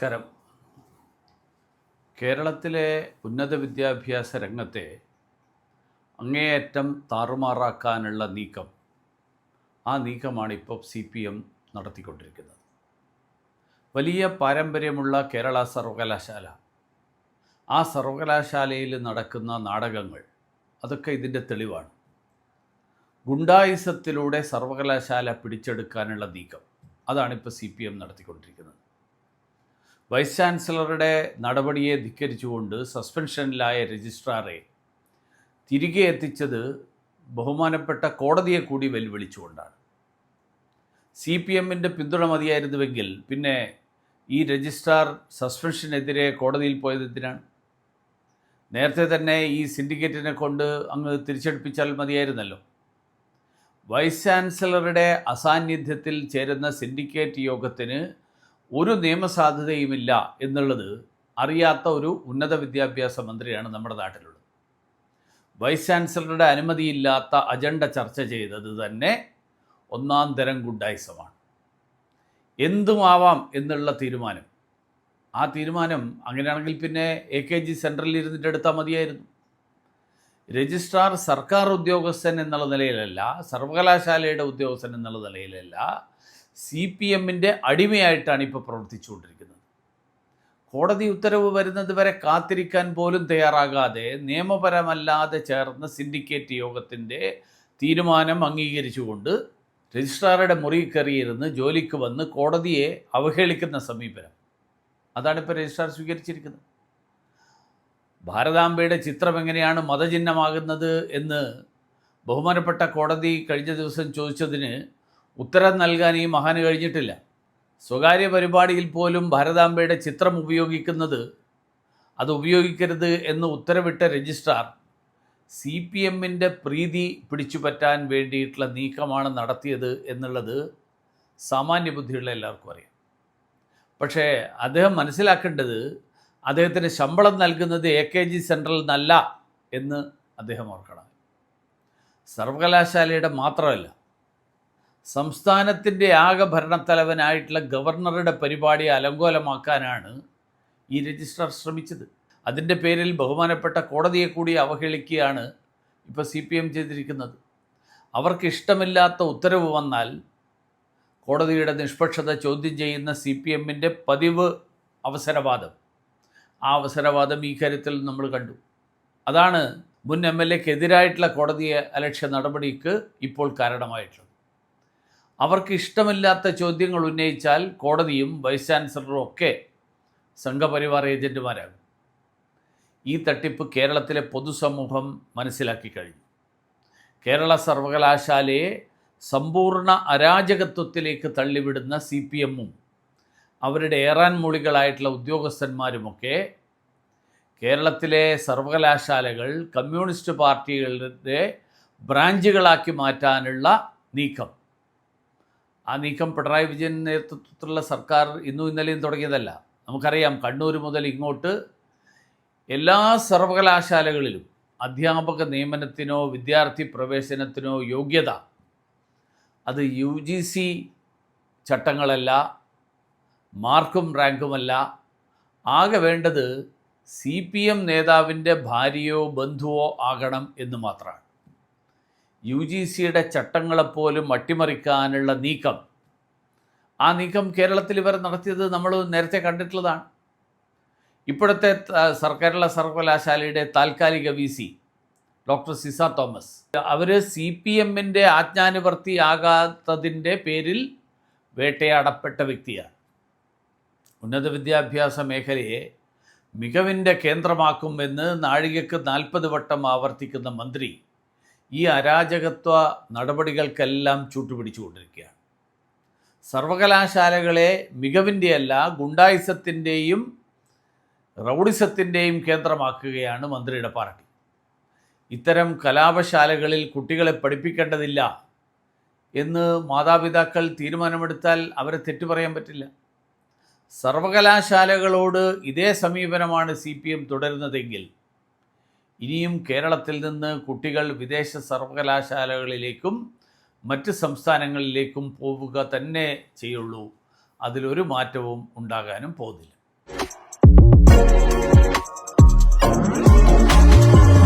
നമസ്കാരം. കേരളത്തിലെ ഉന്നത വിദ്യാഭ്യാസ രംഗത്തെ അങ്ങേയറ്റം താറുമാറാക്കാനുള്ള ആ നീക്കമാണ് ഇപ്പോൾ CPM നടത്തിക്കൊണ്ടിരിക്കുന്നത്. വലിയ പാരമ്പര്യമുള്ള കേരള സർവകലാശാല, ആ സർവകലാശാലയിൽ നടക്കുന്ന നാടകങ്ങൾ അതൊക്കെ ഇതിൻ്റെ തെളിവാണ്. ഗുണ്ടായിസത്തിലൂടെ സർവകലാശാല പിടിച്ചെടുക്കാനുള്ള നീക്കം അതാണിപ്പോൾ CPM നടത്തിക്കൊണ്ടിരിക്കുന്നത്. വൈസ് ചാൻസലറുടെ നടപടിയെ ധിക്കരിച്ചുകൊണ്ട് സസ്പെൻഷനിലായ രജിസ്ട്രാറെ തിരികെ എത്തിച്ചത് ബഹുമാനപ്പെട്ട കോടതിയെ കൂടി വെല്ലുവിളിച്ചുകൊണ്ടാണ്. CPMൻ്റെ പിന്തുണ മതിയായിരുന്നുവെങ്കിൽ പിന്നെ ഈ രജിസ്ട്രാർ സസ്പെൻഷനെതിരെ കോടതിയിൽ പോയത് എന്തിനാണ്? നേരത്തെ തന്നെ ഈ സിൻഡിക്കേറ്റിനെ കൊണ്ട് അങ്ങ് തിരിച്ചെടുപ്പിച്ചാൽ മതിയായിരുന്നല്ലോ. വൈസ് ചാൻസലറുടെ അസാന്നിധ്യത്തിൽ ചേരുന്ന സിൻഡിക്കേറ്റ് യോഗത്തിന് ഒരു നിയമസാധുതയുമില്ല എന്നുള്ളത് അറിയാത്ത ഒരു ഉന്നത വിദ്യാഭ്യാസ മന്ത്രിയാണ് നമ്മുടെ നാട്ടിലുള്ളത്. വൈസ് ചാൻസലറുടെ അനുമതിയില്ലാത്ത അജണ്ട ചർച്ച ചെയ്തത് തന്നെ ഒന്നാം തരം ഗുണ്ടായിസമാണ്. എന്തുമാവാം എന്നുള്ള തീരുമാനം, ആ തീരുമാനം അങ്ങനെയാണെങ്കിൽ പിന്നെ AKG സെൻട്രലിൽ ഇരുന്നിട്ട് എടുത്താൽ മതിയായിരുന്നു. രജിസ്ട്രാർ സർക്കാർ ഉദ്യോഗസ്ഥൻ എന്നുള്ള നിലയിലല്ല, സർവകലാശാലയുടെ ഉദ്യോഗസ്ഥൻ എന്നുള്ള നിലയിലല്ല, CPMൻ്റെ അടിമയായിട്ടാണ് ഇപ്പോൾ പ്രവർത്തിച്ചുകൊണ്ടിരിക്കുന്നത്. കോടതി ഉത്തരവ് വരുന്നത് വരെ കാത്തിരിക്കാൻ പോലും തയ്യാറാകാതെ നിയമപരമല്ലാതെ ചേർന്ന സിൻഡിക്കേറ്റ് യോഗത്തിൻ്റെ തീരുമാനം അംഗീകരിച്ചുകൊണ്ട് രജിസ്ട്രാറുടെ മുറി കയറിയിരുന്ന് ജോലിക്ക് വന്ന് കോടതിയെ അവഹേളിക്കുന്ന സമീപനം, അതാണിപ്പോൾ രജിസ്ട്രാർ സ്വീകരിച്ചിരിക്കുന്നത്. ഭാരതാംബയുടെ ചിത്രം എങ്ങനെയാണ് മതചിഹ്നമാകുന്നത് എന്ന് ബഹുമാനപ്പെട്ട കോടതി കഴിഞ്ഞ ദിവസം ചോദിച്ചതിന് ഉത്തരം നൽകാൻ ഈ മഹാന് കഴിഞ്ഞിട്ടില്ല. സ്വകാര്യ പരിപാടിയിൽ പോലും ഭാരതാംബയുടെ ചിത്രം ഉപയോഗിക്കുന്നത്, അത് ഉപയോഗിക്കരുത് എന്ന് ഉത്തരവിട്ട രജിസ്ട്രാർ CPMൻ്റെ പ്രീതി പിടിച്ചുപറ്റാൻ വേണ്ടിയിട്ടുള്ള നീക്കമാണ് നടത്തിയത് എന്നുള്ളത് സാമാന്യ ബുദ്ധിയുള്ള എല്ലാവർക്കും അറിയാം. പക്ഷേ അദ്ദേഹം മനസ്സിലാക്കേണ്ടത് അദ്ദേഹത്തിന് ശമ്പളം നൽകുന്നത് AKG സെൻട്രൽ എന്നല്ല എന്ന് അദ്ദേഹം ഓർക്കണം. സർവകലാശാലയുടെ മാത്രമല്ല, സംസ്ഥാനത്തിൻ്റെ ആകെ ഭരണത്തലവനായിട്ടുള്ള ഗവർണറുടെ പരിപാടി അലങ്കോലമാക്കാനാണ് ഈ രജിസ്ട്രാർ ശ്രമിച്ചത്. അതിൻ്റെ പേരിൽ ബഹുമാനപ്പെട്ട കോടതിയെ കൂടി അവഹേളിക്കുകയാണ് ഇപ്പോൾ CPM ചെയ്തിരിക്കുന്നത്. അവർക്ക് ഇഷ്ടമില്ലാത്ത ഉത്തരവ് വന്നാൽ കോടതിയുടെ നിഷ്പക്ഷത ചോദ്യം ചെയ്യുന്ന CPMൻ്റെ പതിവ് അവസരവാദം, ആ അവസരവാദം ഈ കാര്യത്തിൽ നമ്മൾ കണ്ടു. അതാണ് മുൻ MLAക്കെതിരായിട്ടുള്ള കോടതിയെ അലക്ഷ്യ നടപടിക്ക് ഇപ്പോൾ കാരണമായിട്ടുള്ളത്. അവർക്ക് ഇഷ്ടമില്ലാത്ത ചോദ്യങ്ങൾ ഉന്നയിച്ചാൽ കോടതിയും വൈസ് ചാൻസലറും ഒക്കെ സംഘപരിവാർ ഏജൻറ്റുമാരാകും. ഈ തട്ടിപ്പ് കേരളത്തിലെ പൊതുസമൂഹം മനസ്സിലാക്കി കഴിഞ്ഞു. കേരള സർവകലാശാലയെ സമ്പൂർണ്ണ അരാജകത്വത്തിലേക്ക് തള്ളിവിടുന്ന CPMഉം അവരുടെ ഏറാൻ മൂളികളായിട്ടുള്ള ഉദ്യോഗസ്ഥന്മാരുമൊക്കെ കേരളത്തിലെ സർവകലാശാലകൾ കമ്മ്യൂണിസ്റ്റ് പാർട്ടികളുടെ ബ്രാഞ്ചുകളാക്കി മാറ്റാനുള്ള നീക്കം, ആ നീക്കം പിണറായി വിജയൻ നേതൃത്വത്തിലുള്ള സർക്കാർ ഇന്നും ഇന്നലെയും തുടങ്ങിയതല്ല. നമുക്കറിയാം, കണ്ണൂർ മുതൽ ഇങ്ങോട്ട് എല്ലാ സർവകലാശാലകളിലും അധ്യാപക നിയമനത്തിനോ വിദ്യാർത്ഥി പ്രവേശനത്തിനോ യോഗ്യത അത് UGC ചട്ടങ്ങളല്ല, മാർക്കും റാങ്കുമല്ല, ആകെ വേണ്ടത് CPM നേതാവിൻ്റെ ഭാര്യയോ ബന്ധുവോ ആകണം എന്ന് മാത്രമാണ്. UGCയുടെ ചട്ടങ്ങളെപ്പോലും അട്ടിമറിക്കാനുള്ള നീക്കം, ആ നീക്കം കേരളത്തിൽ ഇവർ നടത്തിയത് നമ്മൾ നേരത്തെ കണ്ടിട്ടുള്ളതാണ്. ഇപ്പോഴത്തെ കേരള സർവകലാശാലയുടെ താൽക്കാലിക VC ഡോക്ടർ സിസ തോമസ്, അവർ CPMൻ്റെ ആജ്ഞാനുവർത്തിയാകാത്തതിൻ്റെ പേരിൽ വേട്ടയാടപ്പെട്ട വ്യക്തിയാണ്. ഉന്നത വിദ്യാഭ്യാസ മേഖലയെ മികവിൻ്റെ കേന്ദ്രമാക്കുമെന്ന് നാഴികയ്ക്ക് 40 വട്ടം ആവർത്തിക്കുന്ന മന്ത്രി ഈ അരാജകത്വ നടപടികൾക്കെല്ലാം ചൂട്ടുപിടിച്ചുകൊണ്ടിരിക്കുകയാണ്. സർവകലാശാലകളെ മികവിൻ്റെയല്ല ഗുണ്ടായിസത്തിൻ്റെയും റൗഡിസത്തിൻ്റെയും കേന്ദ്രമാക്കുകയാണ് മന്ത്രിയുടെ പാർട്ടി. ഇത്തരം കലാപശാലകളിൽ കുട്ടികളെ പഠിപ്പിക്കേണ്ടതില്ല എന്ന് മാതാപിതാക്കൾ തീരുമാനമെടുത്താൽ അവരെ തെറ്റു പറയാൻ പറ്റില്ല. സർവകലാശാലകളോട് ഇതേ സമീപനമാണ് CPM തുടരുന്നതെങ്കിൽ ഇനിയും കേരളത്തിൽ നിന്ന് കുട്ടികൾ വിദേശ സർവകലാശാലകളിലേക്കും മറ്റ് സംസ്ഥാനങ്ങളിലേക്കും പോവുക തന്നെ ചെയ്യുള്ളൂ. അതിലൊരു മാറ്റവും ഉണ്ടാകാനും പോകുന്നില്ല.